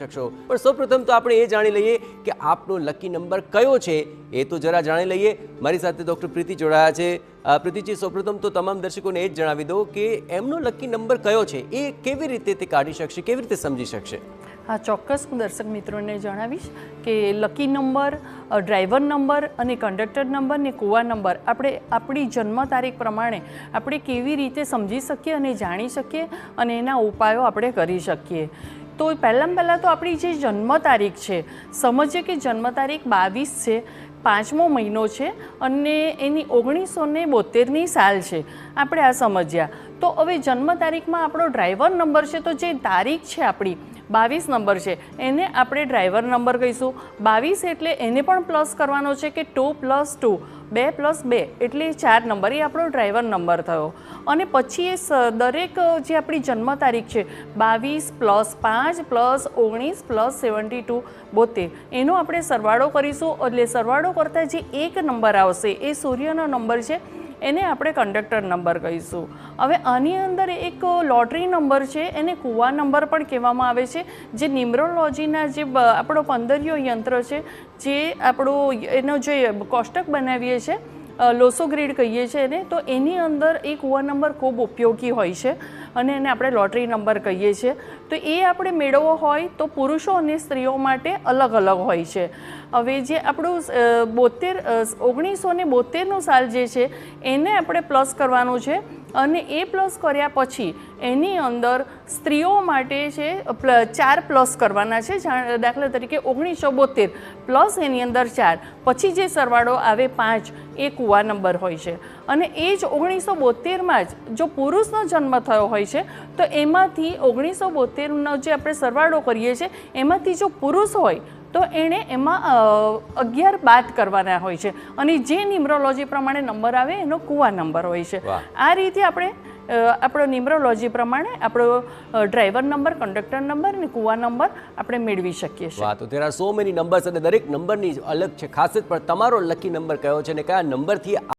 શકશો પણ સૌપ્રથમ તો આપણે એ જાણી લઈએ કે આપનો લકી નંબર કયો છે એ તો જરા જાણી લઈએ। મારી સાથે ડૉક્ટર પ્રીતિ જોડાયા છે। પ્રીતિજી, સૌપ્રથમ તો તમામ દર્શકોને એ જ જણાવી દો કે એમનો લકી નંબર કયો છે, એ કેવી રીતે તે કાઢી શકશે, કેવી રીતે સમજી શકશે? હા, ચોક્કસ હું દર્શક મિત્રોને જણાવીશ કે લકી નંબર, ડ્રાઈવર નંબર અને કંડક્ટર નંબર ને કુવા નંબર આપણે આપણી જન્મ તારીખ પ્રમાણે આપણે કેવી રીતે સમજી શકીએ અને જાણી શકીએ અને એના ઉપાયો આપણે કરી શકીએ। તો પહેલાં તો આપણી જે જન્મ તારીખ છે, સમજીએ કે જન્મ તારીખ 22 છે, 5મો મહિનો છે અને એની 1972ની સાલ છે, આપણે આ સમજ્યા। તો હવે જન્મ તારીખમાં આપણો ડ્રાઈવર નંબર છે, તો જે તારીખ છે આપણી 22 નંબર છે એને આપણે ડ્રાઈવર નંબર કહીશું। 22 એટલે એને પણ પ્લસ કરવાનો છે કે 2 + 2, 2 + 2 એટલે 4 નંબર, એ આપણો ડ્રાઈવર નંબર થયો। અને પછી એ દરેક જે આપણી જન્મ તારીખ છે 22 + 5 + 19 + 72 72 એનો આપણે સરવાળો કરીશું। એટલે સરવાળો કરતાં જે એક નંબર આવશે એ સૂર્યનો નંબર છે, એને આપણે કંડક્ટર નંબર કહીશું। હવે આની અંદર એક લોટરી નંબર છે, એને કુવા નંબર પણ કહેવામાં આવે છે, જે ન્યુમરોલોજીના જે આપણો 15યો યંત્ર છે, જે આપણું એનો જે કોષ્ટક બનાવીએ છીએ, લોસો ગ્રીડ કહીએ છીએ એને, તો એની અંદર એ કુવા નંબર ખૂબ ઉપયોગી હોય છે અને એને આપણે લોટરી નંબર કહીએ છીએ। તો એ આપણે મેળવવો હોય તો પુરુષો અને સ્ત્રીઓ માટે અલગ અલગ હોય છે। હવે જે આપણું 1972નું સાલ જે છે એને આપણે પ્લસ કરવાનું છે અને એ પ્લસ કર્યા પછી એની અંદર સ્ત્રીઓ માટે છે 4 પ્લસ કરવાના છે। દાખલા તરીકે 1972 પ્લસ એની અંદર 4, પછી જે સરવાળો આવે 5, એ કુવા નંબર હોય છે। અને એ જ 1972માં જ જો પુરુષનો જન્મ થયો હોય છે તો એમાંથી 1972નો જે આપણે સરવાળો કરીએ છીએ એમાંથી જો પુરુષ હોય તો એણે એમાં 11 બાદ કરવાના હોય છે અને જે ન્યુમરોલોજી પ્રમાણે નંબર આવે એનો કુવા નંબર હોય છે। આ રીતે આપણે આપણો ન્યુમરોલોજી પ્રમાણે આપણો ડ્રાઈવર નંબર, કંડક્ટર નંબર અને કુવા નંબર આપણે મેળવી શકીએ છીએ। વાહ, તો there are so many numbers અને દરેક નંબરની અલગ છે ખાસિયત, પણ તમારો લકી નંબર કયો છે અને કયા નંબરથી